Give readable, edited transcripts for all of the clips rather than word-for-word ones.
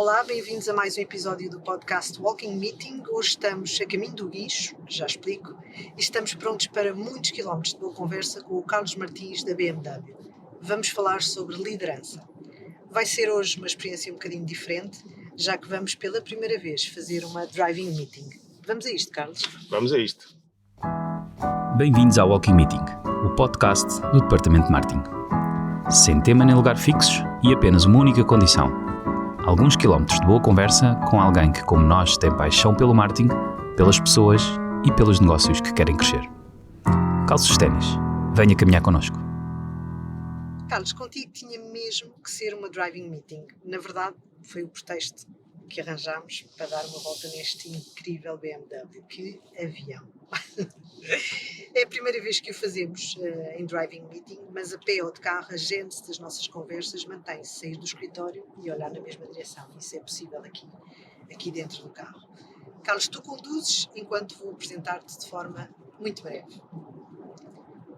Olá, bem-vindos a mais um episódio do podcast Walking Meeting. Hoje estamos a caminho do Guicho, já explico, e estamos prontos para muitos quilómetros de boa conversa com o Carlos Martins da BMW. Vamos falar sobre liderança. Vai ser hoje uma experiência um bocadinho diferente, já que vamos pela primeira vez fazer uma driving meeting. Vamos a isto, Carlos? Vamos a isto. Bem-vindos ao Walking Meeting, o podcast do Departamento de Marketing. Sem tema nem lugar fixos e apenas uma única condição: alguns quilómetros de boa conversa com alguém que, como nós, tem paixão pelo marketing, pelas pessoas e pelos negócios que querem crescer. Calça os ténis, venha caminhar connosco. Carlos, contigo tinha mesmo que ser uma driving meeting. Na verdade, foi o pretexto que arranjámos para dar uma volta neste incrível BMW. Que avião! É a primeira vez que o fazemos em driving meeting, mas a pé ou de carro, a gênese das nossas conversas mantém-se: sair do escritório e olhar na mesma direção. Isso é possível aqui dentro do carro. Carlos, tu conduzes enquanto vou apresentar-te de forma muito breve.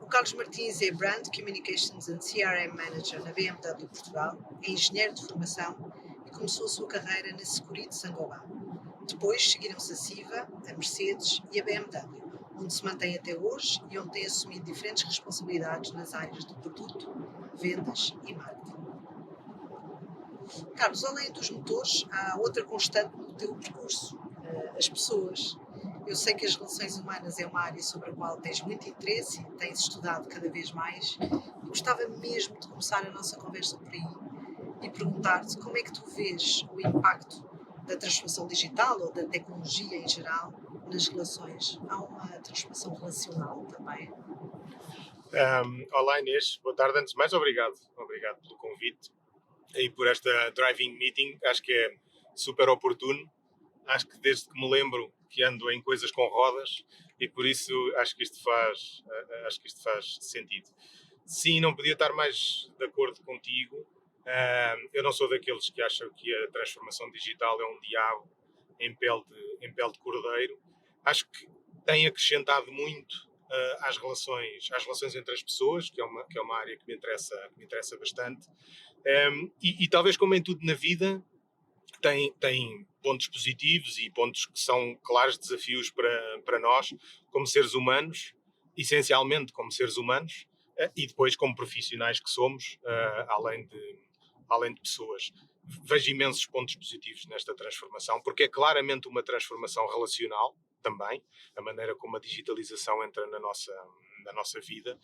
O Carlos Martins é Brand Communications and CRM Manager na BMW Portugal, é engenheiro de formação e começou a sua carreira na Security Saint-Gobain. Depois seguiram-se a Siva, a Mercedes e a BMW, onde se mantém até hoje e onde tem assumido diferentes responsabilidades nas áreas de produto, vendas e marketing. Carlos, além dos motores, há outra constante no teu percurso: as pessoas. Eu sei que as relações humanas é uma área sobre a qual tens muito interesse e tens estudado cada vez mais. E gostava mesmo de começar a nossa conversa por aí e perguntar-te como é que tu vês o impacto da transformação digital ou da tecnologia em geral nas relações. Há uma transformação relacional também. Olá Inês, boa tarde. Antes de mais, obrigado pelo convite e por esta driving meeting. Acho que é super oportuno. Acho que desde que me lembro que ando em coisas com rodas e por isso acho que isto faz sentido. Sim, não podia estar mais de acordo contigo. Eu não sou daqueles que acham que a transformação digital é um diabo em pele de cordeiro. Acho que tem acrescentado muito às relações entre as pessoas, que é uma área que me interessa bastante. E talvez, como em tudo na vida, tem pontos positivos e pontos que são claros desafios para nós, como seres humanos, essencialmente como seres humanos, e depois como profissionais que somos, além de pessoas. Vejo imensos pontos positivos nesta transformação, porque é claramente uma transformação relacional também, a maneira como a digitalização entra na nossa vida,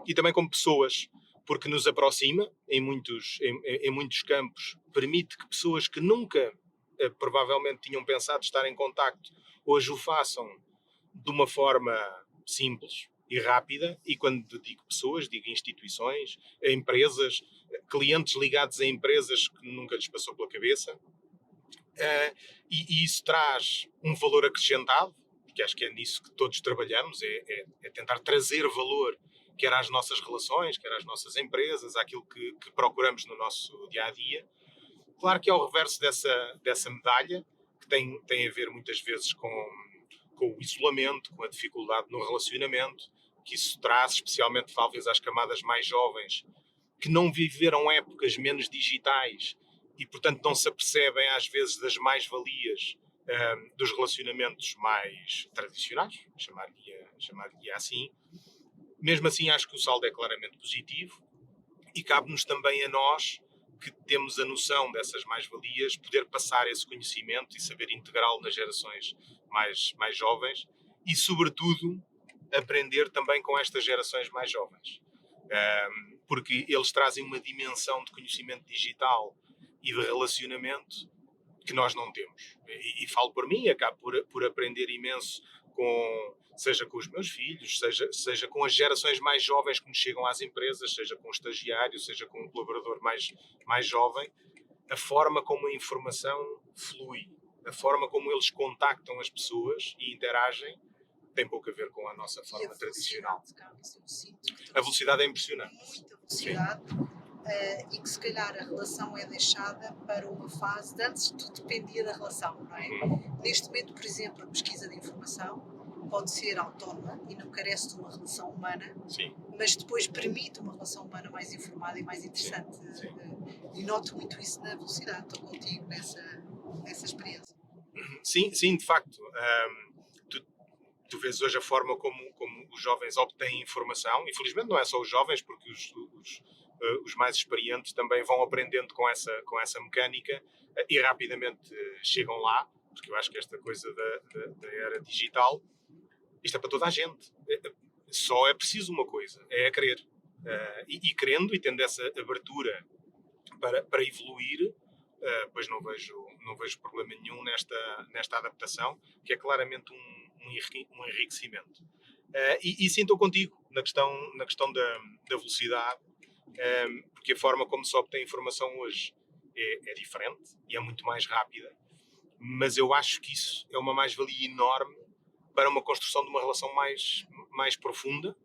e também como pessoas, porque nos aproxima em muitos campos, permite que pessoas que nunca provavelmente tinham pensado estar em contacto, hoje o façam de uma forma simples e rápida. E quando digo pessoas, digo instituições, empresas, clientes ligados a empresas que nunca lhes passou pela cabeça. E isso traz um valor acrescentado, porque acho que é nisso que todos trabalhamos, é tentar trazer valor, quer às nossas relações, quer às nossas empresas, àquilo que procuramos no nosso dia-a-dia. Claro que é o reverso dessa medalha, que tem a ver muitas vezes com o isolamento, com a dificuldade no relacionamento, que isso traz, especialmente talvez às camadas mais jovens, que não viveram épocas menos digitais e, portanto, não se apercebem às vezes das mais-valias dos relacionamentos mais tradicionais, chamar-lhe assim. Mesmo assim, acho que o saldo é claramente positivo e cabe-nos também a nós, que temos a noção dessas mais-valias, poder passar esse conhecimento e saber integrá-lo nas gerações mais jovens e, sobretudo, aprender também com estas gerações mais jovens. Porque eles trazem uma dimensão de conhecimento digital e de relacionamento que nós não temos. E falo por mim, acabo por aprender imenso seja com os meus filhos, seja com as gerações mais jovens que nos chegam às empresas, seja com um estagiário, seja com um colaborador mais jovem, a forma como a informação flui, a forma como eles contactam as pessoas e interagem, tem pouco a ver com a nossa forma tradicional. Carlos, eu sinto A velocidade é impressionante. Muita velocidade. E que se calhar a relação é deixada para uma fase de antes tudo dependia da relação, não é? Neste momento, por exemplo, a pesquisa de informação pode ser autónoma e não carece de uma relação humana, Sim, mas depois permite uma relação humana mais informada e mais interessante. sim. E noto muito isso na velocidade. Estou contigo nessa experiência. Sim, sim, de facto. Tu vês hoje a forma como os jovens obtêm informação. Infelizmente não é só os jovens, porque os mais experientes também vão aprendendo com essa mecânica e rapidamente chegam lá, porque eu acho que esta coisa da era digital, isto é para toda a gente. Só é preciso uma coisa, é querer. E querendo e tendo essa abertura para evoluir, pois não vejo problema nenhum nesta adaptação, que é claramente um enriquecimento. E sim, estou contigo na questão da velocidade, porque a forma como se obtém informação hoje é diferente e é muito mais rápida, mas eu acho que isso é uma mais-valia enorme para uma construção de uma relação mais profunda,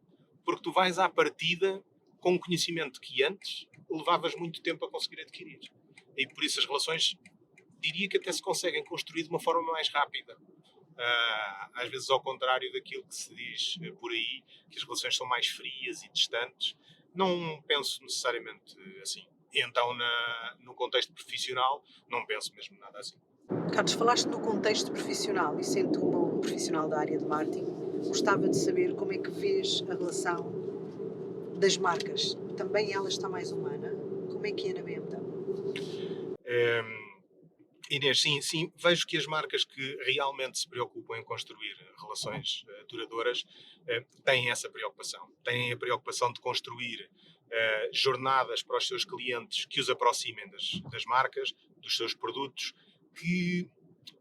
porque tu vais à partida com um conhecimento que antes levavas muito tempo a conseguir adquirir. E por isso as relações, diria que até se conseguem construir de uma forma mais rápida. Às vezes ao contrário daquilo que se diz por aí, que as relações são mais frias e distantes. Não penso necessariamente assim. E então no contexto profissional não penso mesmo nada assim. Carlos, falaste no contexto profissional e sendo tu um profissional da área de marketing, gostava de saber como é que vês a relação das marcas. Também ela está mais humana? Como é que é na BMW? Inês, sim, vejo que as marcas que realmente se preocupam em construir relações duradouras têm essa preocupação. Têm a preocupação de construir jornadas para os seus clientes que os aproximem das marcas, dos seus produtos, que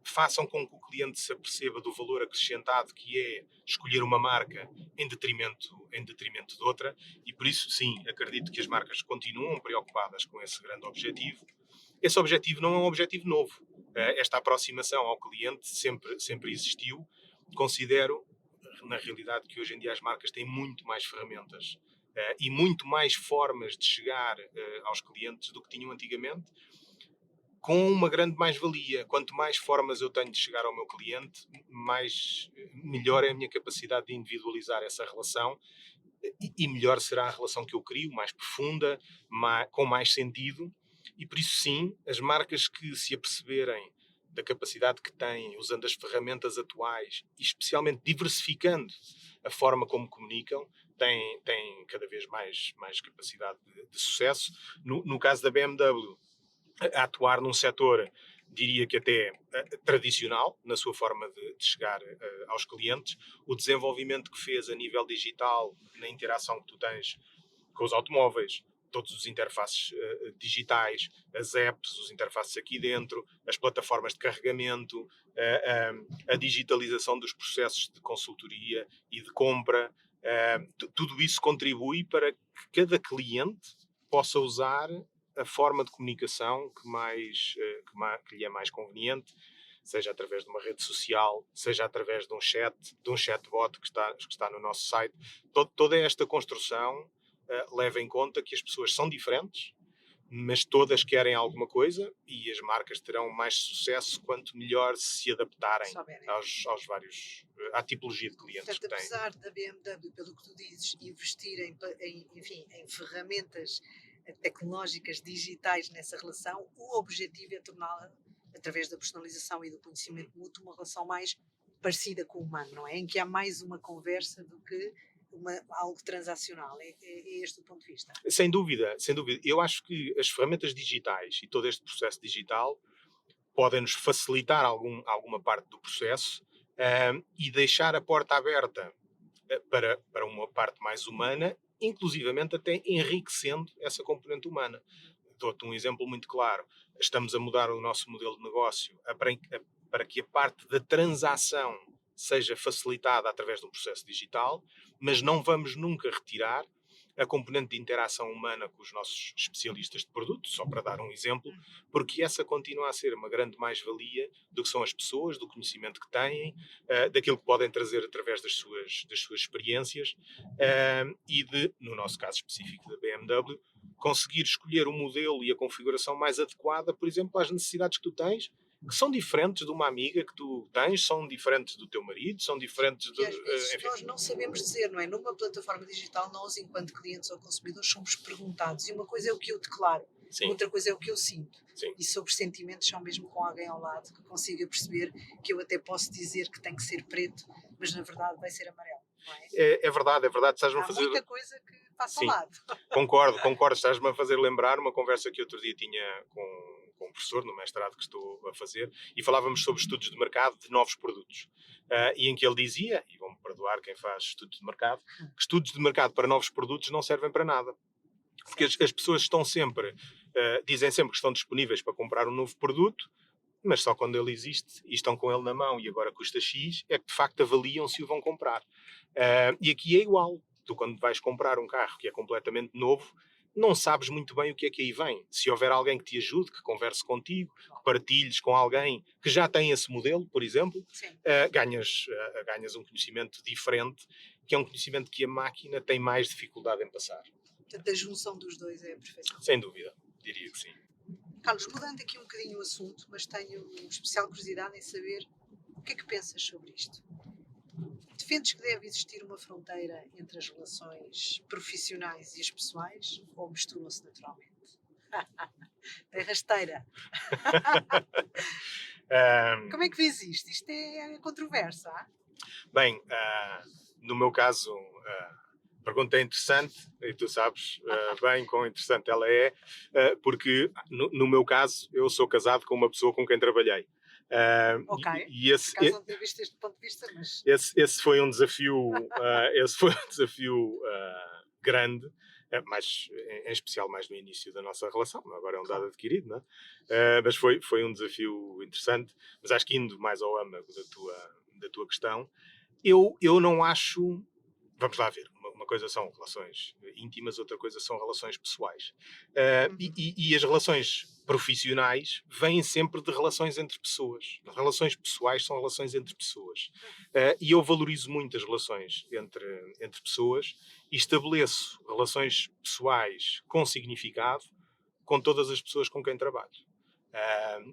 façam com que o cliente se aperceba do valor acrescentado que é escolher uma marca em detrimento de outra, e por isso, sim, acredito que as marcas continuam preocupadas com esse grande objetivo. Esse objetivo não é um objetivo novo. Esta aproximação ao cliente sempre existiu. Considero, na realidade, que hoje em dia as marcas têm muito mais ferramentas e muito mais formas de chegar aos clientes do que tinham antigamente, com uma grande mais-valia. Quanto mais formas eu tenho de chegar ao meu cliente, melhor é a minha capacidade de individualizar essa relação e melhor será a relação que eu crio, mais profunda, com mais sentido. E por isso sim, as marcas que se aperceberem da capacidade que têm, usando as ferramentas atuais e especialmente diversificando a forma como comunicam, têm cada vez mais capacidade de sucesso. No caso da BMW, a atuar num setor, diria que até tradicional, na sua forma de chegar aos clientes. O desenvolvimento que fez a nível digital, na interação que tu tens com os automóveis, todos os interfaces digitais, as apps, os interfaces aqui dentro, as plataformas de carregamento, a digitalização dos processos de consultoria e de compra, tudo isso contribui para que cada cliente possa usar a forma de comunicação que lhe é mais conveniente, seja através de uma rede social, seja através de um chatbot que está no nosso site. Toda esta construção leva em conta que as pessoas são diferentes, mas todas querem alguma coisa e as marcas terão mais sucesso quanto melhor se adaptarem aos vários, à tipologia de clientes Portanto, que têm. apesar da BMW, pelo que tu dizes, investir em ferramentas tecnológicas digitais nessa relação, o objetivo é torná-la, através da personalização e do conhecimento mútuo, uma relação mais parecida com o humano, não é? Em que há mais uma conversa do que algo transacional. É este o ponto de vista? Sem dúvida. Eu acho que as ferramentas digitais e todo este processo digital podem-nos facilitar alguma parte do processo e deixar a porta aberta para uma parte mais humana, inclusivamente até enriquecendo essa componente humana. Dou-te um exemplo muito claro. Estamos a mudar o nosso modelo de negócio para que a parte da transação seja facilitada através de um processo digital, mas não vamos nunca retirar a componente de interação humana com os nossos especialistas de produto, só para dar um exemplo, porque essa continua a ser uma grande mais-valia do que são as pessoas, do conhecimento que têm, daquilo que podem trazer através das suas experiências e no nosso caso específico da BMW, conseguir escolher o modelo e a configuração mais adequada, por exemplo, às necessidades que tu tens que são diferentes de uma amiga que tu tens, são diferentes do teu marido, são diferentes Que às vezes enfim. nós não sabemos dizer, não é? Numa plataforma digital, nós, enquanto clientes ou consumidores, somos perguntados. E uma coisa é o que eu declaro, Sim, outra coisa é o que eu sinto. sim. E sobre sentimentos, só mesmo com alguém ao lado que consiga perceber que eu até posso dizer que tem que ser preto, mas na verdade vai ser amarelo, não é? É verdade, estás-me a Há fazer... muita coisa que passa ao Sim, lado. concordo, estás-me a fazer lembrar uma conversa que outro dia tinha com um professor no mestrado que estou a fazer, e falávamos sobre estudos de mercado de novos produtos. E em que ele dizia, e vão-me perdoar quem faz estudos de mercado, que estudos de mercado para novos produtos não servem para nada. Porque as pessoas estão sempre, dizem sempre que estão disponíveis para comprar um novo produto, mas só quando ele existe e estão com ele na mão e agora custa X, é que de facto avaliam se o vão comprar. E aqui é igual. Tu, quando vais comprar um carro que é completamente novo, não sabes muito bem o que é que aí vem. Se houver alguém que te ajude, que converse contigo, que partilhes com alguém que já tem esse modelo, por exemplo, ganhas um conhecimento diferente, que é um conhecimento que a máquina tem mais dificuldade em passar. Portanto, a junção dos dois é a perfeição. Sem dúvida, diria que sim. Carlos, mudando aqui um bocadinho o assunto, mas tenho especial curiosidade em saber o que é que pensas sobre isto. Defendes que deve existir uma fronteira entre as relações profissionais e as pessoais ou misturam-se naturalmente? É rasteira. Como é que vês isto? Isto é controversa. Bem, no meu caso, a pergunta é interessante, e tu sabes bem quão interessante ela é, porque no meu caso eu sou casado com uma pessoa com quem trabalhei. Ok, E esse, por acaso não tinha visto este ponto de vista, mas... esse foi um desafio, grande, mas em especial mais no início da nossa relação, agora é um dado adquirido, não é? Mas foi um desafio interessante, mas acho que indo mais ao âmago da tua questão, eu não acho... Vamos lá ver, uma coisa são relações íntimas, outra coisa são relações pessoais. E as relações profissionais vêm sempre de relações entre pessoas. As relações pessoais são relações entre pessoas. E eu valorizo muito as relações entre pessoas e estabeleço relações pessoais com significado com todas as pessoas com quem trabalho.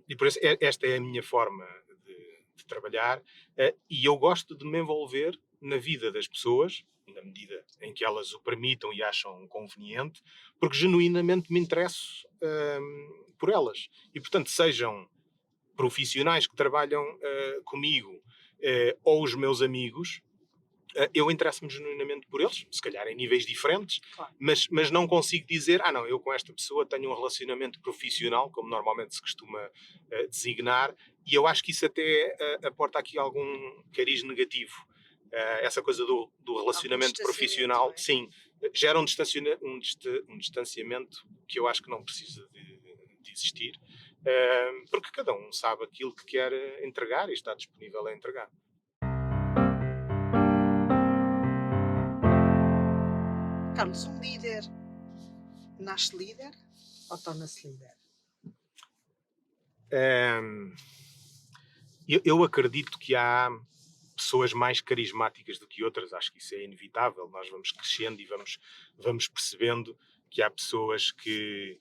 E por isso esta é a minha forma de trabalhar, e eu gosto de me envolver na vida das pessoas, na medida em que elas o permitam e acham conveniente, porque genuinamente me interesso por elas. E, portanto, sejam profissionais que trabalham comigo ou os meus amigos, eu interesso-me genuinamente por eles, se calhar em níveis diferentes, Claro. mas não consigo dizer, não, eu com esta pessoa tenho um relacionamento profissional, como normalmente se costuma designar, e eu acho que isso até aporta aqui algum cariz negativo. Essa coisa do relacionamento profissional, sim, gera um distanciamento que eu acho que não precisa de existir, porque cada um sabe aquilo que quer entregar e está disponível a entregar. Carlos, um líder nasce líder ou torna-se líder? Eu acredito que há pessoas mais carismáticas do que outras, acho que isso é inevitável. Nós vamos crescendo e vamos percebendo que há pessoas que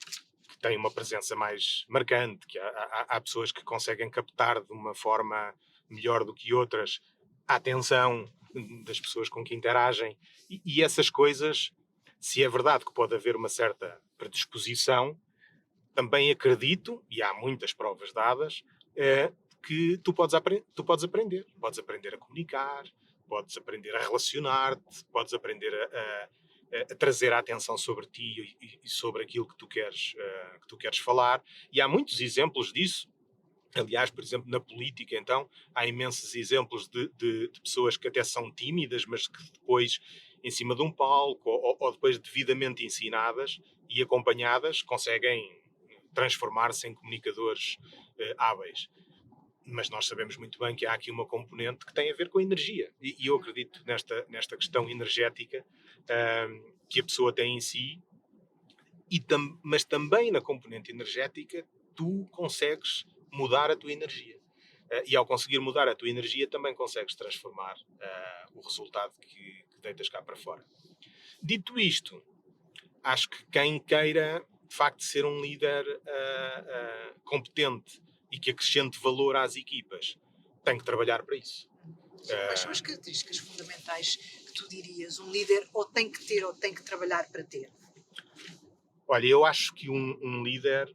têm uma presença mais marcante, que há pessoas que conseguem captar de uma forma melhor do que outras a atenção das pessoas com que interagem, e essas coisas, se é verdade que pode haver uma certa predisposição, também acredito, e há muitas provas dadas, que tu podes aprender. Podes aprender a comunicar, podes aprender a relacionar-te, podes aprender a trazer a atenção sobre ti e sobre aquilo que tu queres falar. E há muitos exemplos disso. Aliás, por exemplo, na política, então, há imensos exemplos de pessoas que até são tímidas, mas que depois, em cima de um palco, ou depois devidamente ensinadas e acompanhadas, conseguem transformar-se em comunicadores hábeis. Mas nós sabemos muito bem que há aqui uma componente que tem a ver com a energia. E eu acredito nesta questão energética que a pessoa tem em si, mas também na componente energética tu consegues mudar a tua energia. E ao conseguir mudar a tua energia também consegues transformar o resultado que deitas cá para fora. Dito isto, acho que quem queira de facto ser um líder competente e que acrescente valor às equipas, tem que trabalhar para isso. Quais são as características fundamentais que tu dirias um líder ou tem que ter ou tem que trabalhar para ter? Olha, eu acho que um líder,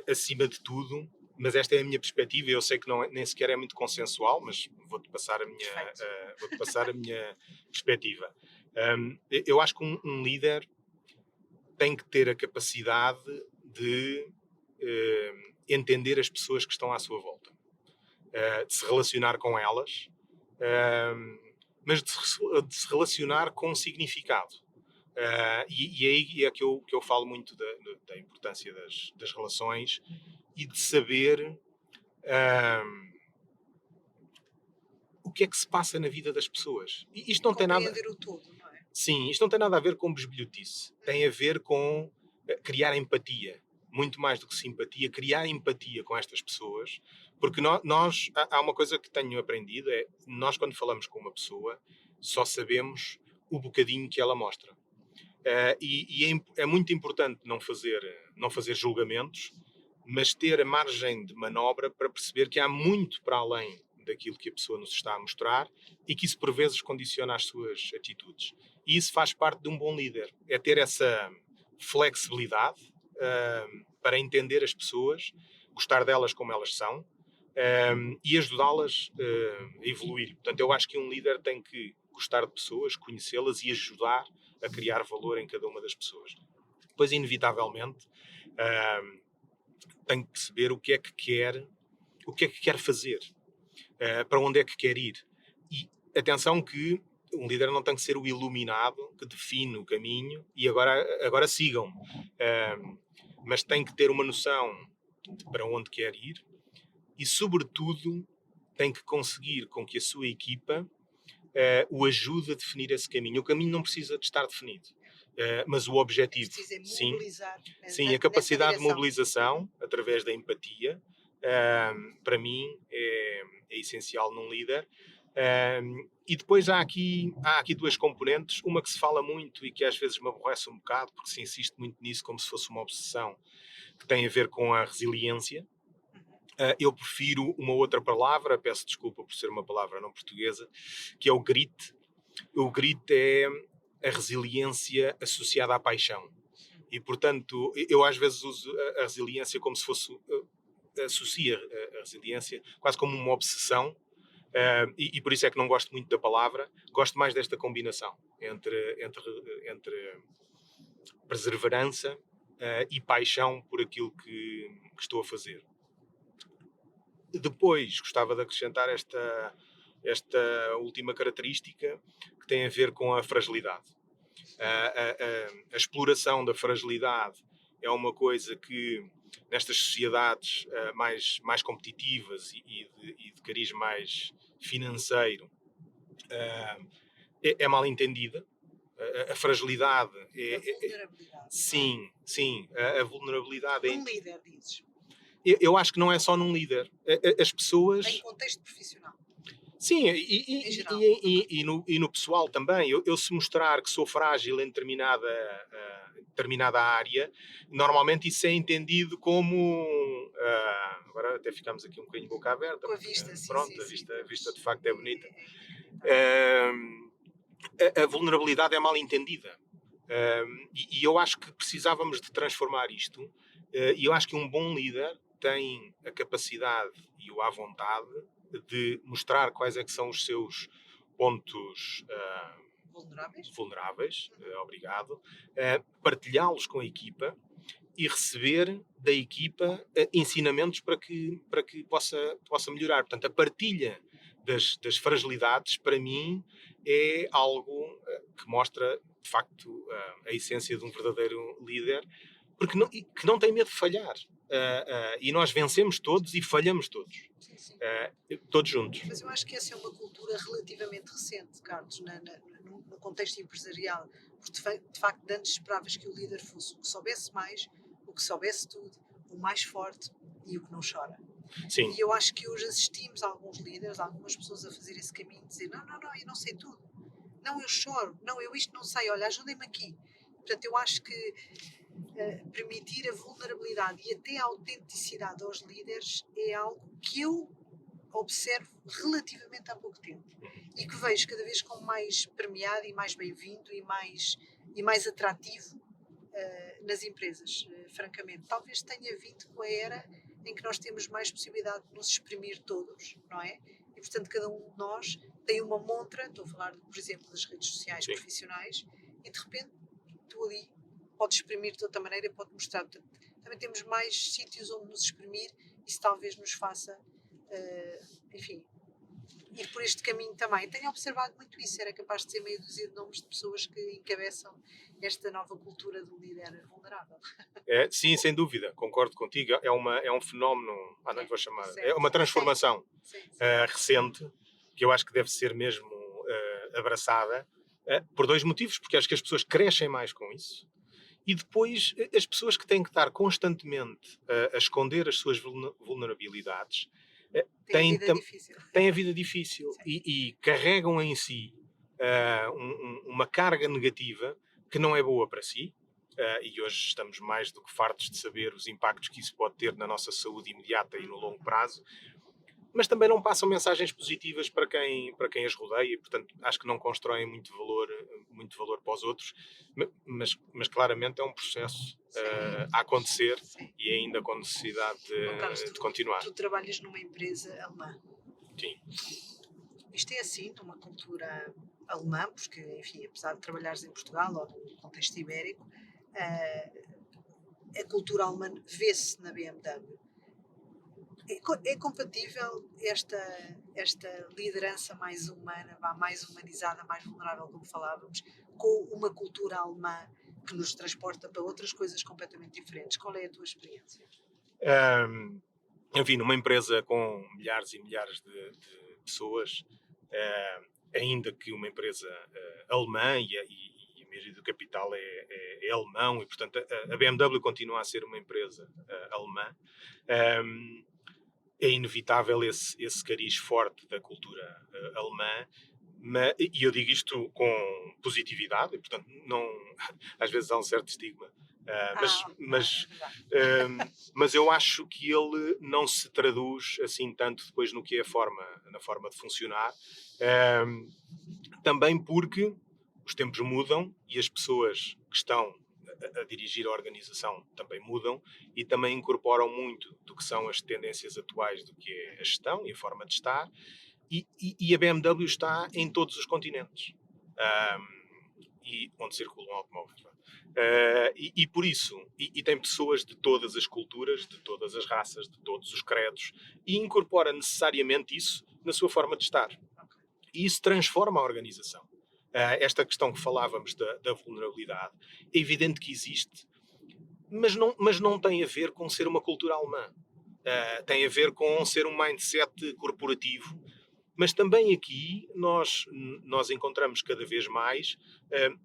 acima de tudo, mas esta é a minha perspectiva, eu sei que nem sequer é muito consensual, mas vou-te passar a minha perspectiva. Eu acho que um líder tem que ter a capacidade de entender as pessoas que estão à sua volta, de se relacionar com elas, mas de se relacionar com significado. E aí é que eu falo muito da importância das relações e de saber o que é que se passa na vida das pessoas. E isto não tem nada... Compreender o todo, não é? Sim, isto não tem nada a ver com besbilhotice. Tem a ver com criar empatia. Muito mais do que simpatia, criar empatia com estas pessoas. Porque há uma coisa que tenho aprendido, é nós quando falamos com uma pessoa só sabemos o bocadinho que ela mostra. É muito importante não fazer julgamentos, mas ter a margem de manobra para perceber que há muito para além daquilo que a pessoa nos está a mostrar e que isso por vezes condiciona as suas atitudes. E isso faz parte de um bom líder, é ter essa flexibilidade para entender as pessoas, gostar delas como elas são e ajudá-las a evoluir. Portanto, eu acho que um líder tem que gostar de pessoas, conhecê-las e ajudar a criar valor em cada uma das pessoas. Depois, inevitavelmente, tem que perceber o que é que quer fazer, para onde é que quer ir. E atenção que um líder não tem que ser o iluminado que define o caminho e agora sigam. Mas tem que ter uma noção de para onde quer ir e, sobretudo, tem que conseguir com que a sua equipa o ajude a definir esse caminho. O caminho não precisa de estar definido, mas o objetivo, Precisa mobilizar. sim, a capacidade de mobilização através da empatia, para mim é essencial num líder. E depois há aqui duas componentes, uma que se fala muito e que às vezes me aborrece um bocado, porque se insiste muito nisso como se fosse uma obsessão, que tem a ver com a resiliência. Eu prefiro uma outra palavra, peço desculpa por ser uma palavra não portuguesa, que é o grit. O grit é a resiliência associada à paixão. E, portanto, eu às vezes uso a resiliência como se fosse... associa a resiliência quase como uma obsessão, e por isso é que não gosto muito da palavra. Gosto mais desta combinação entre perseverança e paixão por aquilo que estou a fazer. Depois, gostava de acrescentar esta última característica que tem a ver com a fragilidade. A exploração da fragilidade é uma coisa que, nestas sociedades mais competitivas e de cariz mais financeiro, é mal entendida. A fragilidade A vulnerabilidade. Sim, a vulnerabilidade Um líder, dizes. Eu acho que não é só num líder. As pessoas... Em contexto profissional. Sim, Em geral. e no pessoal também. Eu se mostrar que sou frágil em determinada área, normalmente isso é entendido como... agora até ficamos aqui um bocadinho boca aberta. Com a vista, sim. Pronto, sim, a vista de facto é bonita. É A vulnerabilidade é mal entendida. E eu acho que precisávamos de transformar isto. E eu acho que um bom líder tem a capacidade e a vontade de mostrar quais é que são os seus pontos vulneráveis, obrigado, partilhá-los com a equipa e receber da equipa ensinamentos para que possa melhorar. Portanto, a partilha das fragilidades, para mim, é algo que mostra, de facto, a essência de um verdadeiro líder, porque que não tem medo de falhar. E nós vencemos todos e falhamos todos. Sim. Todos juntos. Mas eu acho que essa é uma cultura relativamente recente, Carlos, no contexto empresarial. Porque de facto antes esperavas que o líder fosse o que soubesse mais, o que soubesse tudo, o mais forte e o que não chora. Sim. E eu acho que hoje assistimos a alguns líderes, a algumas pessoas a fazer esse caminho, dizer não, eu não sei tudo. Não, eu choro. Não, eu isto não sei. Olha, ajudem-me aqui. Portanto, eu acho que permitir a vulnerabilidade e até a autenticidade aos líderes é algo que eu observo relativamente há pouco tempo e que vejo cada vez como mais premiado e mais bem-vindo e mais atrativo nas empresas, francamente. Talvez tenha vindo com a era em que nós temos mais possibilidade de nos exprimir todos, não é? E, portanto, cada um de nós tem uma montra, estou a falar, por exemplo, das redes sociais Sim. profissionais, e de repente tu ali podes exprimir de outra maneira e pode mostrar. Portanto, também temos mais sítios onde nos exprimir, isso talvez nos faça, enfim, ir por este caminho também. Tenho observado muito isso, era capaz de ser meio dúzia de nomes de pessoas que encabeçam esta nova cultura do líder vulnerável. Sim, sem dúvida, concordo contigo. É um fenómeno, não vou chamar, é Certo. uma transformação Sim. recente que eu acho que deve ser mesmo abraçada por dois motivos, porque acho que as pessoas crescem mais com isso e depois as pessoas que têm que estar constantemente a esconder as suas vulnerabilidades Tem a vida difícil. têm a vida difícil e carregam em si uma carga negativa que não é boa para si. E hoje estamos mais do que fartos de saber os impactos que isso pode ter na nossa saúde imediata e no longo prazo, mas também não passam mensagens positivas para quem as rodeia, e, portanto, acho que não constroem muito valor para os outros, mas claramente é um processo a acontecer. Sim. E ainda com necessidade Carlos, de continuar. Tu trabalhas numa empresa alemã. Sim. Isto é assim, numa cultura alemã, porque, enfim, apesar de trabalhares em Portugal ou no contexto ibérico, a cultura alemã vê-se na BMW. É compatível esta liderança mais humana, mais humanizada, mais vulnerável, como falávamos, com uma cultura alemã que nos transporta para outras coisas completamente diferentes? Qual é a tua experiência? Enfim, numa empresa com milhares e milhares de pessoas, ainda que uma empresa alemã e a maioria do capital é alemão e, portanto, a BMW continua a ser uma empresa alemã, é inevitável esse cariz forte da cultura alemã, e eu digo isto com positividade, e, portanto, às vezes há um certo estigma, mas eu acho que ele não se traduz assim tanto depois no que é na forma de funcionar, também porque os tempos mudam e as pessoas que estão a dirigir a organização também mudam e também incorporam muito do que são as tendências atuais do que é a gestão e a forma de estar, e a BMW está em todos os continentes e onde circulam automóveis. E por isso, e tem pessoas de todas as culturas, de todas as raças, de todos os credos, e incorpora necessariamente isso na sua forma de estar. E isso transforma a organização. Esta questão que falávamos da vulnerabilidade, é evidente que existe, mas não tem a ver com ser uma cultura alemã. Tem a ver com ser um mindset corporativo, mas também aqui nós encontramos cada vez mais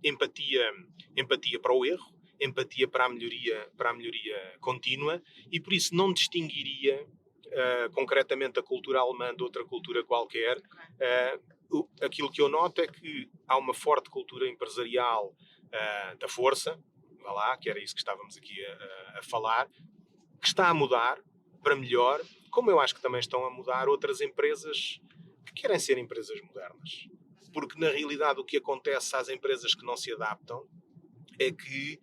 empatia para o erro, empatia para a melhoria contínua, e por isso não distinguiria concretamente a cultura alemã de outra cultura qualquer. Aquilo que eu noto é que há uma forte cultura empresarial da força, que era isso que estávamos aqui a falar, que está a mudar para melhor, como eu acho que também estão a mudar outras empresas que querem ser empresas modernas. Porque na realidade o que acontece às empresas que não se adaptam é que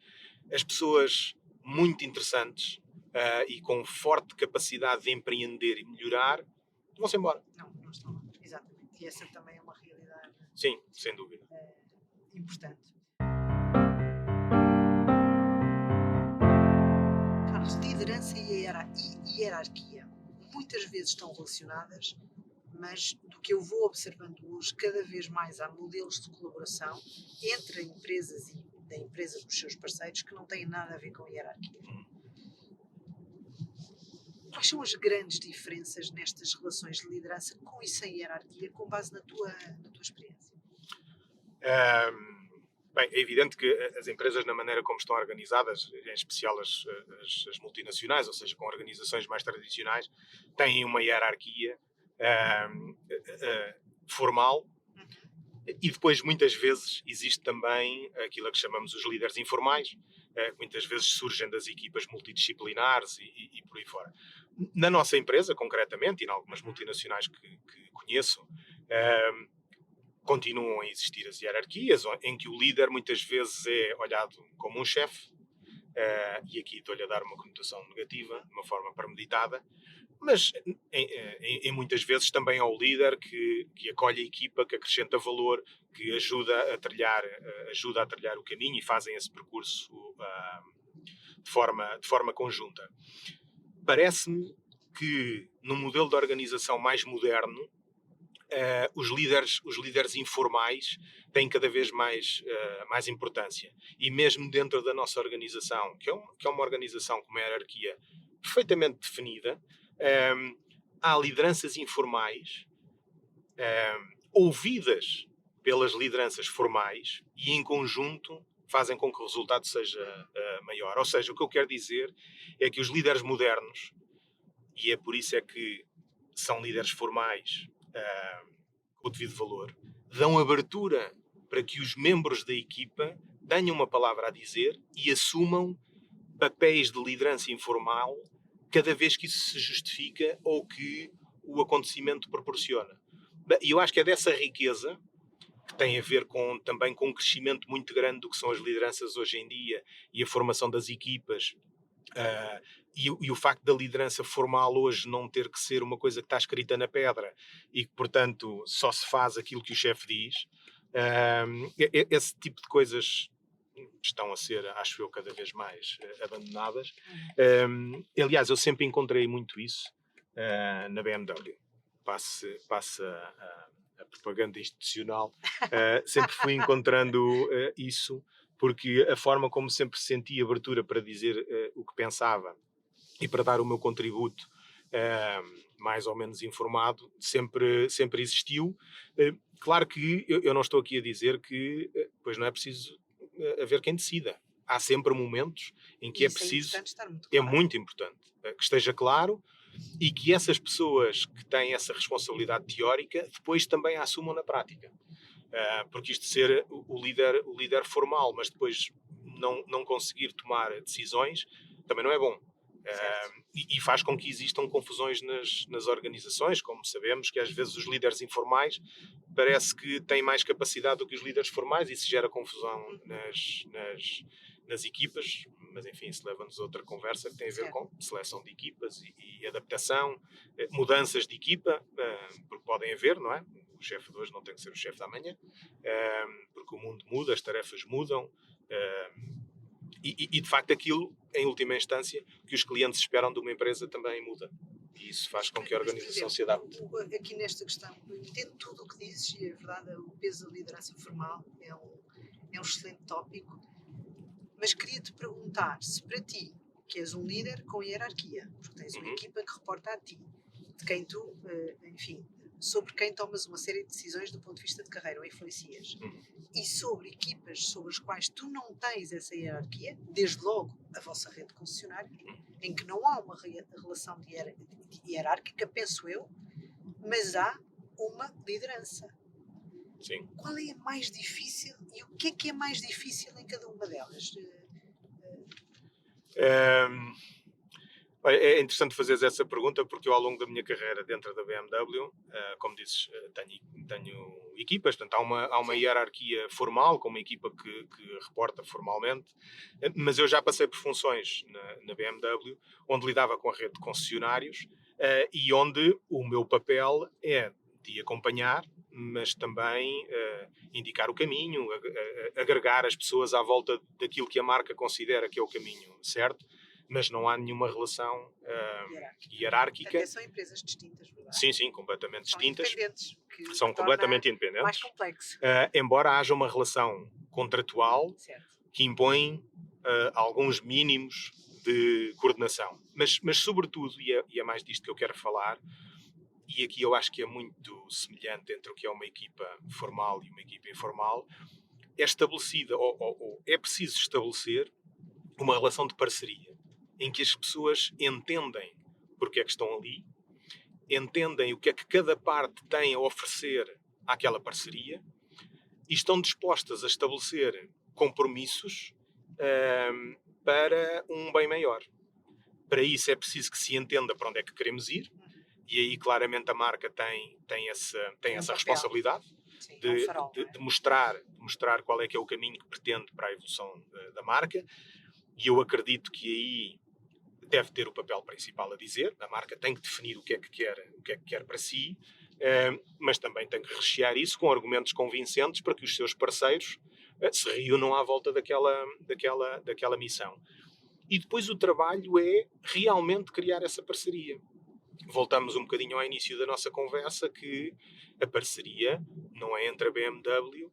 as pessoas muito interessantes e com forte capacidade de empreender e melhorar vão-se embora. Não estão lá, exatamente. E essa também é uma realidade. Sim, sem dúvida. Importante. Carlos, liderança e hierarquia muitas vezes estão relacionadas, mas do que eu vou observando hoje, cada vez mais há modelos de colaboração entre empresas e da empresa com os seus parceiros que não têm nada a ver com hierarquia. Quais são as grandes diferenças nestas relações de liderança com e sem hierarquia, com base na tua experiência? Bem, é evidente que as empresas, na maneira como estão organizadas, em especial as multinacionais, ou seja, com organizações mais tradicionais, têm uma hierarquia formal, e depois muitas vezes existe também aquilo a que chamamos os líderes informais, que muitas vezes surgem das equipas multidisciplinares e por aí fora. Na nossa empresa, concretamente, e em algumas multinacionais que conheço, continuam a existir as hierarquias, em que o líder muitas vezes é olhado como um chefe, e aqui estou-lhe a dar uma conotação negativa, de uma forma premeditada, mas em muitas vezes também é o líder que acolhe a equipa, que acrescenta valor, que ajuda a trilhar o caminho e fazem esse percurso de forma conjunta. Parece-me que no modelo de organização mais moderno, os líderes informais têm cada vez mais importância. E mesmo dentro da nossa organização, que é uma organização com uma hierarquia perfeitamente definida, há lideranças informais ouvidas pelas lideranças formais e em conjunto fazem com que o resultado seja maior. Ou seja, o que eu quero dizer é que os líderes modernos, e é por isso é que são líderes formais com o devido valor, dão abertura para que os membros da equipa tenham uma palavra a dizer e assumam papéis de liderança informal cada vez que isso se justifica ou que o acontecimento proporciona. E eu acho que é dessa riqueza que tem a ver também com um crescimento muito grande do que são as lideranças hoje em dia e a formação das equipas, e o facto da liderança formal hoje não ter que ser uma coisa que está escrita na pedra e que, portanto, só se faz aquilo que o chefe diz. Esse tipo de coisas estão a ser, acho eu, cada vez mais abandonadas. Aliás, eu sempre encontrei muito isso na BMW. Passa a propaganda institucional. Sempre fui encontrando isso, porque a forma como sempre senti abertura para dizer o que pensava e para dar o meu contributo mais ou menos informado, sempre existiu. Claro que eu não estou aqui a dizer que pois não é preciso haver quem decida. Há sempre momentos em que é preciso, é muito importante que esteja claro e que essas pessoas que têm essa responsabilidade teórica depois também a assumam na prática. Porque isto de ser o líder formal, mas depois não conseguir tomar decisões, também não é bom. E faz com que existam confusões nas organizações, como sabemos que às vezes os líderes informais parece que têm mais capacidade do que os líderes formais e isso gera confusão nas equipas, mas enfim, isso leva-nos a outra conversa que tem a ver com seleção de equipas e adaptação, mudanças de equipa, porque podem haver, não é? O chefe de hoje não tem que ser o chefe da amanhã, porque o mundo muda, as tarefas mudam, e de facto aquilo, em última instância, que os clientes esperam de uma empresa também muda. E isso faz com que a organização se adapte. Aqui nesta questão, eu entendo tudo o que dizes e é verdade, o peso da liderança formal é um excelente tópico, mas queria-te perguntar se para ti, que és um líder com hierarquia, porque tens uma equipa que reporta a ti, de quem tu, enfim, sobre quem tomas uma série de decisões do ponto de vista de carreira ou influencias, e sobre equipas sobre as quais tu não tens essa hierarquia, desde logo a vossa rede de concessionários, em que não há uma relação hierárquica, penso eu, mas há uma liderança. Sim. Qual é a mais difícil e o que é mais difícil em cada uma delas? É interessante fazeres essa pergunta porque eu, ao longo da minha carreira dentro da BMW, como dizes, tenho equipas, portanto há uma hierarquia formal com uma equipa que reporta formalmente, mas eu já passei por funções na BMW onde lidava com a rede de concessionários e onde o meu papel é de acompanhar, mas também indicar o caminho, agregar as pessoas à volta daquilo que a marca considera que é o caminho certo. Mas não há nenhuma relação hierárquica. Até são empresas distintas, verdade? Sim, completamente distintas. São completamente independentes. Mais complexo. Embora haja uma relação contratual que impõe alguns mínimos de coordenação. Mas sobretudo, e é mais disto que eu quero falar, e aqui eu acho que é muito semelhante entre o que é uma equipa formal e uma equipa informal, é estabelecida, ou é preciso estabelecer uma relação de parceria, em que as pessoas entendem porque é que estão ali, entendem o que é que cada parte tem a oferecer àquela parceria e estão dispostas a estabelecer compromissos para um bem maior. Para isso é preciso que se entenda para onde é que queremos ir, e aí claramente a marca tem essa papel. responsabilidade Sim, é um de, farol, de- não é? de mostrar qual é que é o caminho que pretende para a evolução da marca, e eu acredito que aí deve ter o papel principal a dizer. A marca tem que definir o que é que quer para si, mas também tem que rechear isso com argumentos convincentes para que os seus parceiros se reúnam à volta daquela missão. E depois o trabalho é realmente criar essa parceria. Voltamos um bocadinho ao início da nossa conversa, que a parceria não é entre a BMW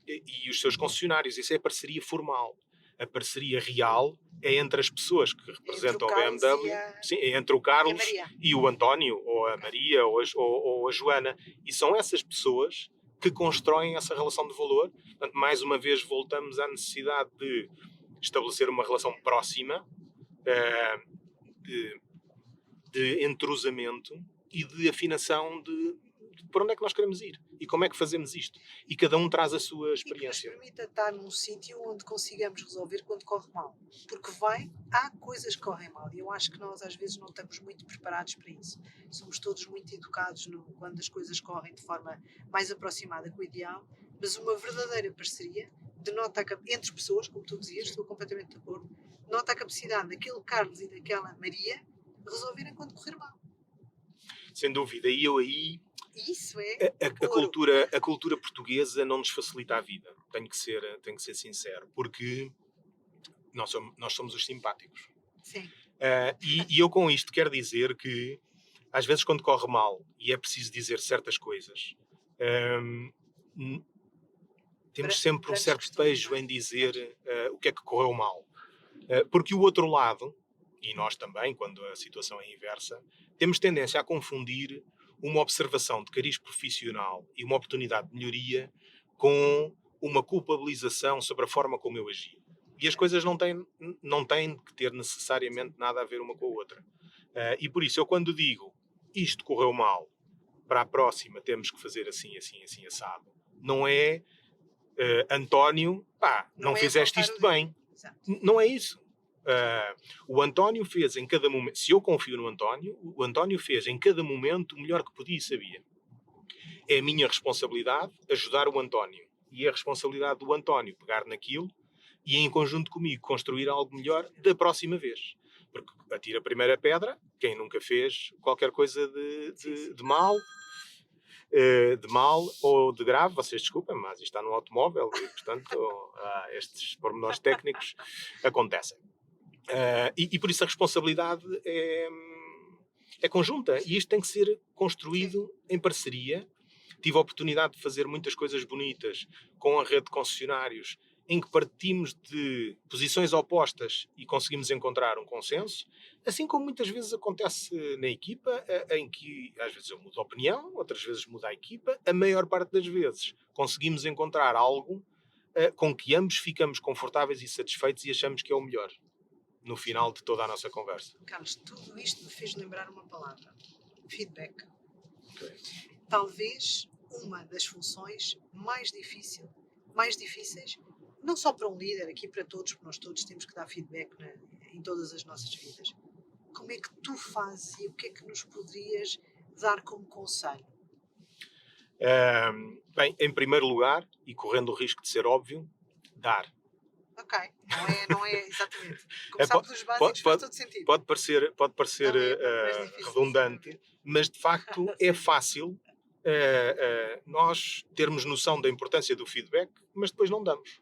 e os seus concessionários. Isso é a parceria formal. A parceria real é entre as pessoas que representam a Carlos BMW, sim, é entre o Carlos Maria. e o António, ou a Maria, ou a Joana. E são essas pessoas que constroem essa relação de valor. Portanto, mais uma vez voltamos à necessidade de estabelecer uma relação próxima, de entrosamento e de afinação de para onde é que nós queremos ir e como é que fazemos isto. E cada um traz a sua E que nos experiência. permita estar num sítio onde consigamos resolver quando corre mal. Porque há coisas que correm mal e eu acho que nós às vezes não estamos muito preparados para isso. Somos todos muito educados quando as coisas correm de forma mais aproximada com o ideal, mas uma verdadeira parceria denota entre pessoas, como tu dizias, estou completamente de acordo, denota a capacidade daquele Carlos e daquela Maria resolverem quando correr mal. Sem dúvida. E eu aí Isso é a cultura portuguesa não nos facilita a vida. Tenho que ser sincero, porque nós somos os simpáticos. Sim. E eu com isto quero dizer que às vezes quando corre mal e é preciso dizer certas coisas, temos sempre um certo pejo em dizer o que é que correu mal. Porque o outro lado, e nós também, quando a situação é inversa, temos tendência a confundir uma observação de cariz profissional e uma oportunidade de melhoria com uma culpabilização sobre a forma como eu agi. E as coisas não têm que ter necessariamente nada a ver uma com a outra. E por isso, eu quando digo isto correu mal, para a próxima temos que fazer assim, assim, assim, assado, não é António, não fizeste isto bem. Exato. Não é isso. O António fez em cada momento, se eu confio no António, o António fez em cada momento o melhor que podia e sabia. É a minha responsabilidade ajudar o António. E é a responsabilidade do António pegar naquilo e em conjunto comigo construir algo melhor da próxima vez. Porque atira a primeira pedra quem nunca fez qualquer coisa de mal. De mal ou de grave, vocês desculpem, mas isto está no automóvel e, portanto, estes pormenores técnicos acontecem. E por isso a responsabilidade é conjunta e isto tem que ser construído em parceria. Tive a oportunidade de fazer muitas coisas bonitas com a rede de concessionários em que partimos de posições opostas e conseguimos encontrar um consenso, assim como muitas vezes acontece na equipa, em que às vezes eu mudo a opinião, outras vezes muda a equipa, a maior parte das vezes conseguimos encontrar algo com que ambos ficamos confortáveis e satisfeitos e achamos que é o melhor no final de toda a nossa conversa. Carlos, tudo isto me fez lembrar uma palavra: feedback. Okay. Talvez uma das funções mais difíceis, não só para um líder, aqui para todos, porque nós todos temos que dar feedback em todas as nossas vidas. Como é que tu fazes e o que é que nos poderias dar como conselho? Bem, em primeiro lugar, e correndo o risco de ser óbvio, dar. Ok, não é exatamente. Começar pelos básicos faz todo sentido. Pode parecer redundante, mas de facto é fácil nós termos noção da importância do feedback, mas depois não damos.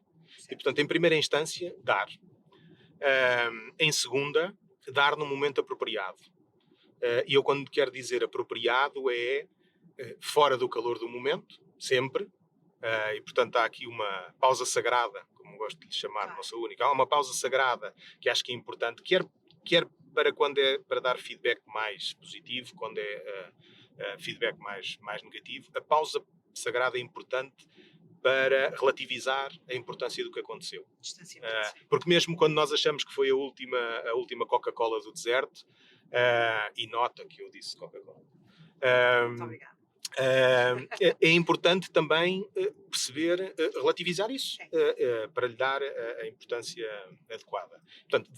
E portanto, em primeira instância, dar. Em segunda, dar no momento apropriado. E eu quando quero dizer apropriado é fora do calor do momento, sempre. E portanto há aqui uma pausa sagrada, como gosto de lhe chamar, não sou única. Há uma pausa sagrada que acho que é importante, quer para quando é para dar feedback mais positivo, quando é feedback mais negativo. A pausa sagrada é importante para relativizar a importância do que aconteceu. Porque mesmo quando nós achamos que foi a última Coca-Cola do deserto, e nota que eu disse Coca-Cola, muito obrigada. É importante também perceber, relativizar isso, para lhe dar a importância adequada. Portanto,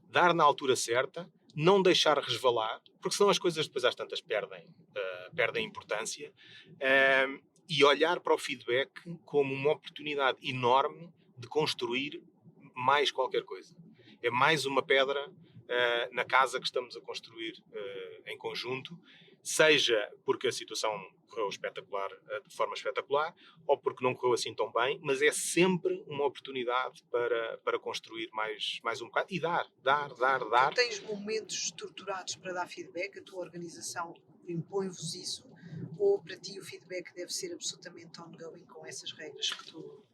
dar na altura certa, não deixar resvalar, porque senão as coisas depois às tantas perdem importância, e olhar para o feedback como uma oportunidade enorme de construir mais qualquer coisa. É mais uma pedra na casa que estamos a construir em conjunto, seja porque a situação correu espetacular, de forma espetacular, ou porque não correu assim tão bem, mas é sempre uma oportunidade para construir mais um bocado e dar. Tu tens momentos estruturados para dar feedback, a tua organização impõe-vos isso, ou para ti o feedback deve ser absolutamente ongoing com essas regras que tu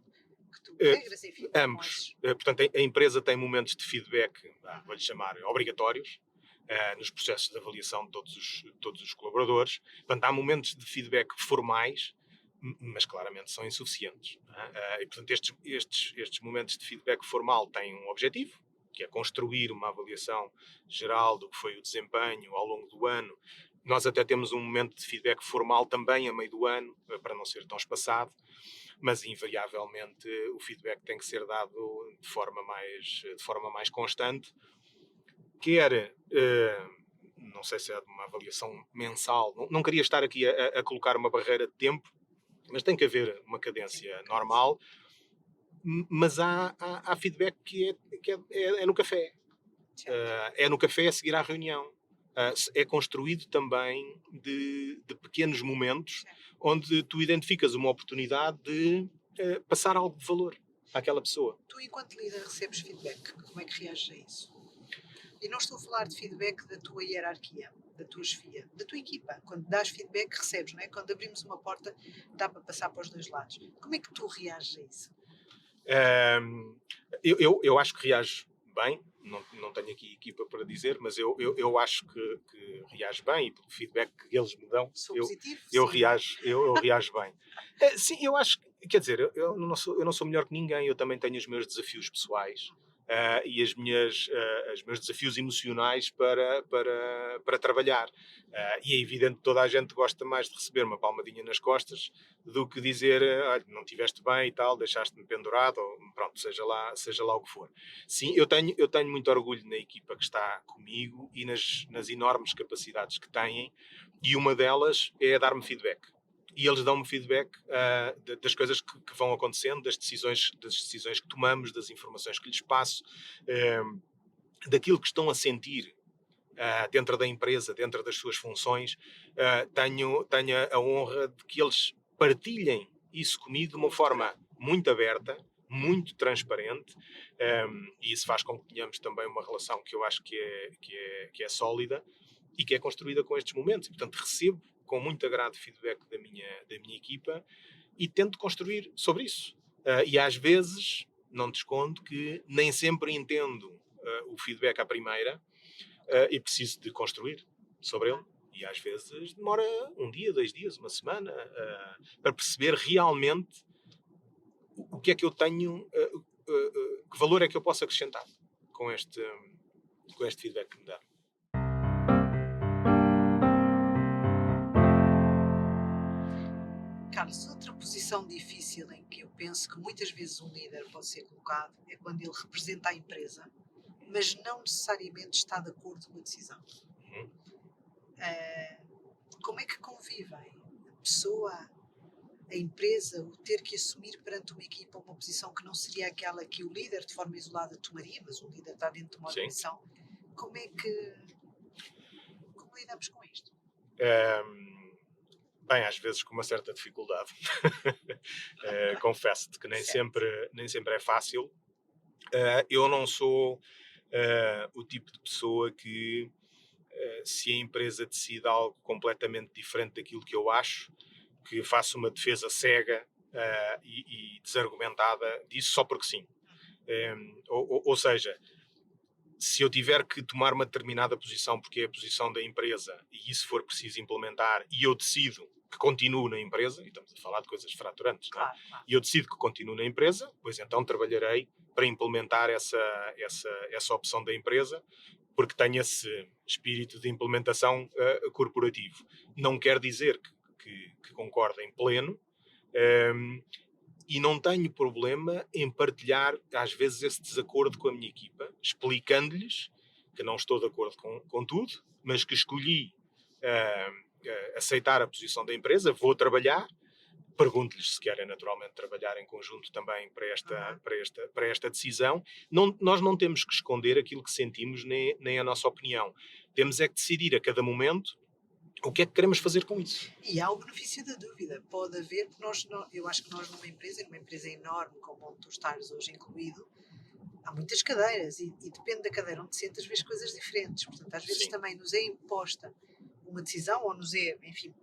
regras, enfim, Ambos. Portanto, a empresa tem momentos de feedback, vou-lhe chamar, obrigatórios, nos processos de avaliação de todos os colaboradores. Portanto, há momentos de feedback formais, mas claramente são insuficientes. E, portanto, estes momentos de feedback formal têm um objetivo, que é construir uma avaliação geral do que foi o desempenho ao longo do ano. Nós até temos um momento de feedback formal também a meio do ano, para não ser tão espaçado, mas invariavelmente o feedback tem que ser dado de forma mais constante, quer, não sei se é uma avaliação mensal, não queria estar aqui a colocar uma barreira de tempo, mas tem que haver uma cadência normal, mas há feedback que é no café. É no café a seguir à reunião. É construído também de pequenos momentos onde tu identificas uma oportunidade de passar algo de valor àquela pessoa. Tu, enquanto líder, recebes feedback. Como é que reages a isso? E não estou a falar de feedback da tua hierarquia, da tua chefia, da tua equipa. Quando dás feedback, recebes, não é? Quando abrimos uma porta, dá para passar para os dois lados. Como é que tu reages a isso? Eu acho que reajo bem, não tenho aqui equipa para dizer, mas eu acho que reajo bem, e pelo feedback que eles me dão, eu reajo bem. Sim, eu acho que, quer dizer, eu não sou melhor que ninguém, eu também tenho os meus desafios pessoais e os meus desafios emocionais para trabalhar. E é evidente que toda a gente gosta mais de receber uma palmadinha nas costas do que dizer, olha, não estiveste bem e tal, deixaste-me pendurado, ou pronto, seja lá o que for. Sim, eu tenho muito orgulho na equipa que está comigo e nas enormes capacidades que têm, e uma delas é dar-me feedback. E eles dão-me feedback das coisas que vão acontecendo, das decisões que tomamos, das informações que lhes passo, daquilo que estão a sentir dentro da empresa, dentro das suas funções. Tenho a honra de que eles partilhem isso comigo de uma forma muito aberta, muito transparente, e isso faz com que tenhamos também uma relação que eu acho que é sólida e que é construída com estes momentos. E, portanto, recebo com muito agrado feedback da minha equipa e tento construir sobre isso. E às vezes, não te escondo que nem sempre entendo o feedback à primeira, e preciso de construir sobre ele. E às vezes demora um dia, 2 dias, uma semana, para perceber realmente o que é que eu tenho, que valor é que eu posso acrescentar com este feedback que me dá. Carlos, outra posição difícil em que eu penso que muitas vezes um líder pode ser colocado é quando ele representa a empresa, mas não necessariamente está de acordo com a decisão. Como é que convivem a pessoa, a empresa, o ter que assumir perante uma equipa uma posição que não seria aquela que o líder de forma isolada tomaria, mas o líder está dentro de uma organização? Como lidamos com isto? Bem, às vezes com uma certa dificuldade. Confesso-te que nem sempre é fácil. Eu não sou o tipo de pessoa que, se a empresa decide algo completamente diferente daquilo que eu acho, que faço uma defesa cega e desargumentada disso só porque sim. Ou seja, se eu tiver que tomar uma determinada posição porque é a posição da empresa e isso for preciso implementar e eu decido que continuo na empresa, e estamos a falar de coisas fraturantes, claro. E eu decido que continuo na empresa, pois então trabalharei para implementar essa opção da empresa, porque tenho esse espírito de implementação corporativo. Não quer dizer que concorda em pleno. E não tenho problema em partilhar, às vezes, esse desacordo com a minha equipa, explicando-lhes que não estou de acordo com tudo, mas que escolhi aceitar a posição da empresa, vou trabalhar, pergunto-lhes se querem naturalmente trabalhar em conjunto também para esta decisão. Nós não temos que esconder aquilo que sentimos, nem a nossa opinião. Temos é que decidir a cada momento o que é que queremos fazer com isso. E há o benefício da dúvida. Pode haver, porque eu acho que nós numa empresa enorme, como onde tu estás hoje incluído, há muitas cadeiras e depende da cadeira onde te sentas, vês coisas diferentes. Portanto, às vezes Sim. também nos é imposta uma decisão ou nos é, enfim,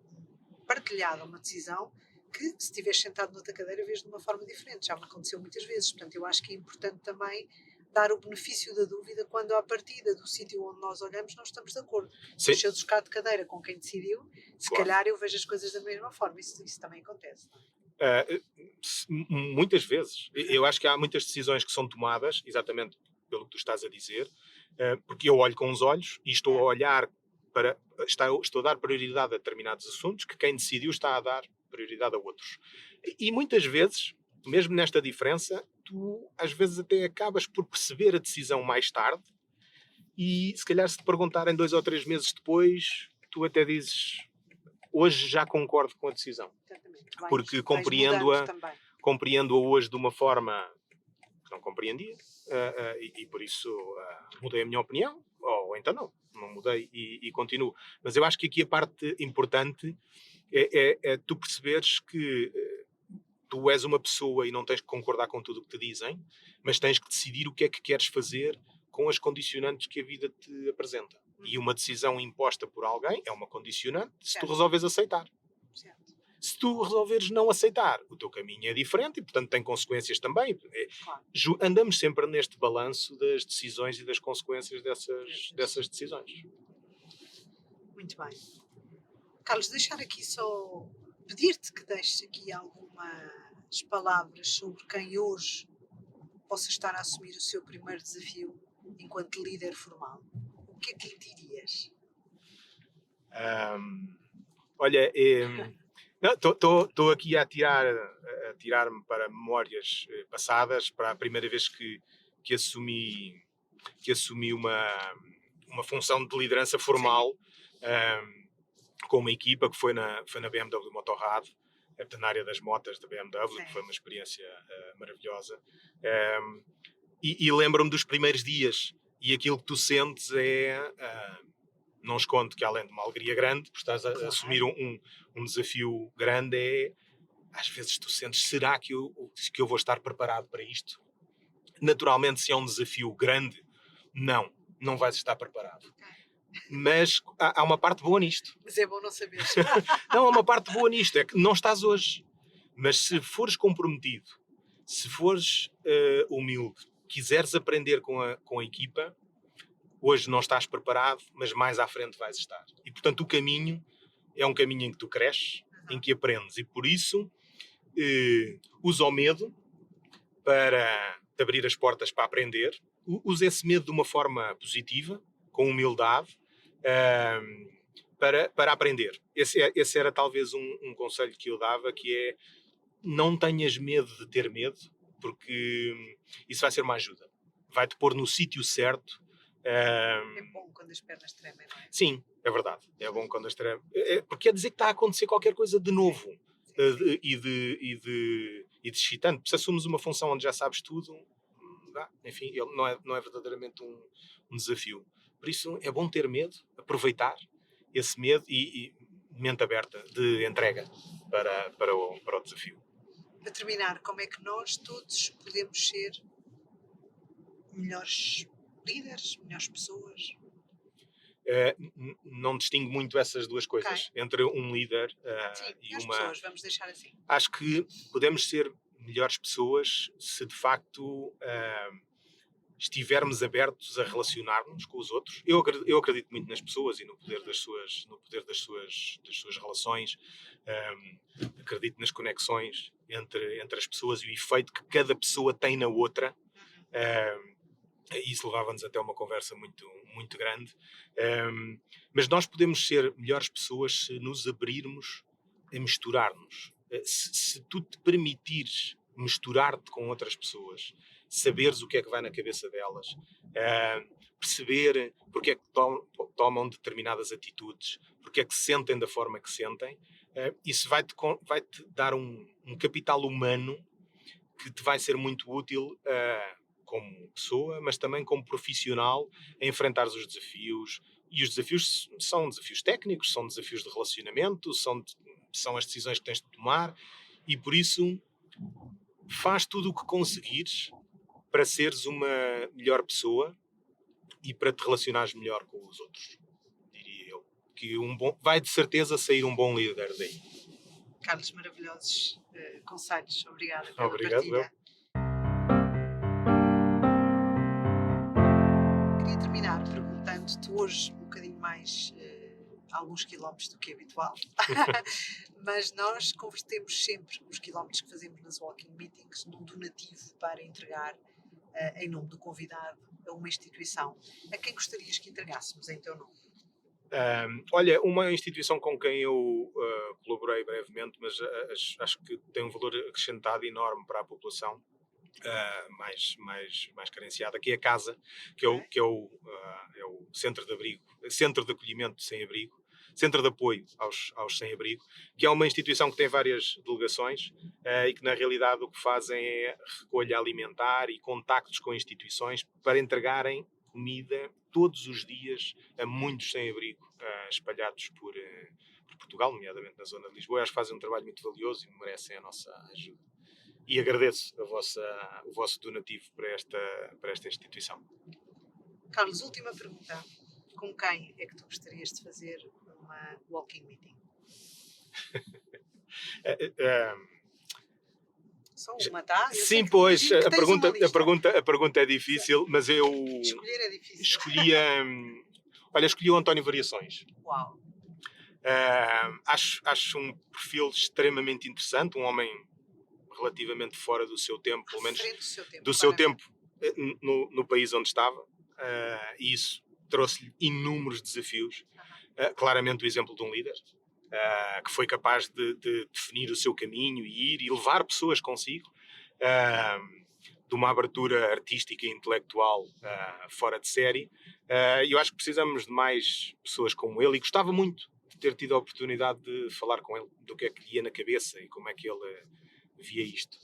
partilhada uma decisão que se estiveres sentado noutra cadeira vês de uma forma diferente. Já me aconteceu muitas vezes. Portanto, eu acho que é importante também dar o benefício da dúvida quando à partida do sítio onde nós olhamos não estamos de acordo. Sim. Se eu trocar de cadeira com quem decidiu, se Claro. calhar eu vejo as coisas da mesma forma. Isso também acontece. Muitas vezes. Eu acho que há muitas decisões que são tomadas, exatamente pelo que tu estás a dizer, porque eu olho com os olhos e estou a olhar estou a dar prioridade a determinados assuntos que quem decidiu está a dar prioridade a outros. E muitas vezes, mesmo nesta diferença, tu às vezes até acabas por perceber a decisão mais tarde e se calhar se te perguntarem 2 ou 3 meses depois, tu até dizes hoje já concordo com a decisão. Exatamente. Porque compreendo-a hoje de uma forma que não compreendia e por isso mudei a minha opinião, ou então não mudei e continuo. Mas eu acho que aqui a parte importante é tu perceberes que tu és uma pessoa e não tens que concordar com tudo o que te dizem, mas tens que decidir o que é que queres fazer com as condicionantes que a vida te apresenta. E uma decisão imposta por alguém é uma condicionante se tu resolves aceitar. Certo. Se tu resolveres não aceitar, o teu caminho é diferente e, portanto, tem consequências também. Claro. Andamos sempre neste balanço das decisões e das consequências dessas decisões. Muito bem. Carlos, deixar aqui só pedir-te que deixes aqui algumas palavras sobre quem hoje possa estar a assumir o seu primeiro desafio enquanto líder formal. O que é que lhe dirias? Olha, estou aqui a tirar-me para memórias passadas, para a primeira vez que assumi uma função de liderança formal com uma equipa que foi na BMW Motorrad, na área das motas da BMW, que foi uma experiência maravilhosa. E lembro-me dos primeiros dias e aquilo que tu sentes não escondo que além de uma alegria grande, porque estás a assumir um desafio grande, às vezes tu sentes, será que eu vou estar preparado para isto? Naturalmente, se é um desafio grande, não vais estar preparado. Mas há uma parte boa nisto. Mas é bom não saber. Não, há uma parte boa nisto, é que não estás hoje. Mas se fores comprometido, se fores humilde, quiseres aprender com a equipa, hoje não estás preparado, mas mais à frente vais estar. E, portanto, o caminho é um caminho em que tu cresces, em que aprendes. E, por isso, usa o medo para te abrir as portas para aprender. Usa esse medo de uma forma positiva, com humildade, para aprender. Esse era talvez um conselho que eu dava, que é não tenhas medo de ter medo, porque isso vai ser uma ajuda. Vai-te pôr no sítio certo. É bom quando as pernas tremem, não é? Sim, é verdade. É bom quando as tremem. Porque quer dizer que está a acontecer qualquer coisa de novo e de excitante. Se assumes uma função onde já sabes tudo, enfim, não é verdadeiramente um desafio. Por isso é bom ter medo, aproveitar esse medo e mente aberta de entrega para o desafio. Para terminar, como é que nós todos podemos ser melhores líderes, melhores pessoas? Não distingo muito essas duas coisas entre um líder e uma pessoas, vamos deixar assim. Acho que podemos ser melhores pessoas se de facto estivermos abertos a relacionar-nos com os outros. Eu acredito muito nas pessoas e no poder das suas relações. Acredito nas conexões entre as pessoas e o efeito que cada pessoa tem na outra. Isso levava-nos até uma conversa muito, muito grande. Mas nós podemos ser melhores pessoas se nos abrirmos a misturar-nos. Se tu te permitires misturar-te com outras pessoas, saberes o que é que vai na cabeça delas, perceber porque é que tomam determinadas atitudes, porque é que sentem da forma que sentem, isso vai-te dar um capital humano que te vai ser muito útil como pessoa, mas também como profissional, a enfrentares os desafios. E os desafios são desafios técnicos, são desafios de relacionamento, são as decisões que tens de tomar, e por isso faz tudo o que conseguires para seres uma melhor pessoa e para te relacionares melhor com os outros, diria eu. Que vai de certeza sair um bom líder daí. Carlos, maravilhosos conselhos. Obrigada pela Obrigado, partilha. Queria terminar perguntando-te hoje um bocadinho mais alguns quilómetros do que é habitual, mas nós convertemos sempre os quilómetros que fazemos nas walking meetings num donativo para entregar em nome do convidado a uma instituição. A quem gostarias que entregássemos em teu nome? Olha, uma instituição com quem eu colaborei brevemente, mas acho que tem um valor acrescentado enorme para a população mais carenciada, que é a CASA, que é o Centro de Abrigo, Centro de Acolhimento Sem-Abrigo, Centro de Apoio aos Sem-Abrigo, que é uma instituição que tem várias delegações e que na realidade o que fazem é recolha alimentar e contactos com instituições para entregarem comida todos os dias a muitos sem-abrigo espalhados por Portugal, nomeadamente na zona de Lisboa. Acho que fazem um trabalho muito valioso e merecem a nossa ajuda. E agradeço o vosso donativo para esta instituição. Carlos, última pergunta. Com quem é que tu gostarias de fazer uma walking meeting? Só uma, tá? Sim, pois, a pergunta é difícil, mas eu escolher é difícil. Escolhi o António Variações. Uau! Acho um perfil extremamente interessante, um homem relativamente fora do seu tempo, pelo menos do seu tempo no país onde estava, e isso trouxe-lhe inúmeros desafios. Claramente o exemplo de um líder que foi capaz de definir o seu caminho e ir e levar pessoas consigo, de uma abertura artística e intelectual fora de série. E eu acho que precisamos de mais pessoas como ele, e gostava muito de ter tido a oportunidade de falar com ele do que é que lhe ia na cabeça e como é que ele via isto,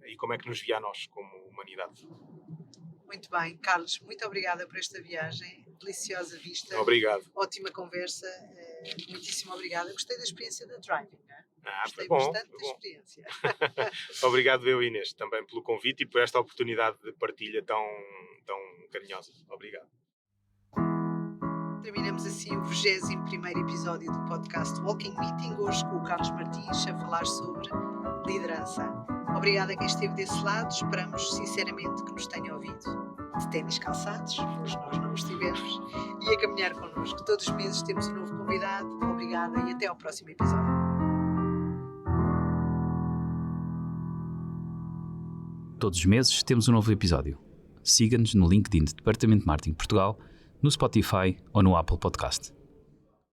e como é que nos via a nós como humanidade. Muito bem, Carlos, muito obrigada por esta viagem, deliciosa vista. Obrigado. Ótima conversa, muitíssimo obrigada. Gostei da experiência da driving, não é? Gostei foi bastante foi da experiência. Obrigado eu, Inês, também pelo convite e por esta oportunidade de partilha tão carinhosa. Obrigado. Terminamos assim o 21º episódio do podcast Walking Meeting, hoje com o Carlos Martins a falar sobre liderança. Obrigada a quem esteve desse lado, esperamos sinceramente que nos tenha ouvido de ténis calçados, hoje nós não os tivemos, e a caminhar connosco. Todos os meses temos um novo convidado. Obrigada e até ao próximo episódio. Todos os meses temos um novo episódio. Siga-nos no LinkedIn de Departamento de Marketing Portugal, no Spotify ou no Apple Podcast.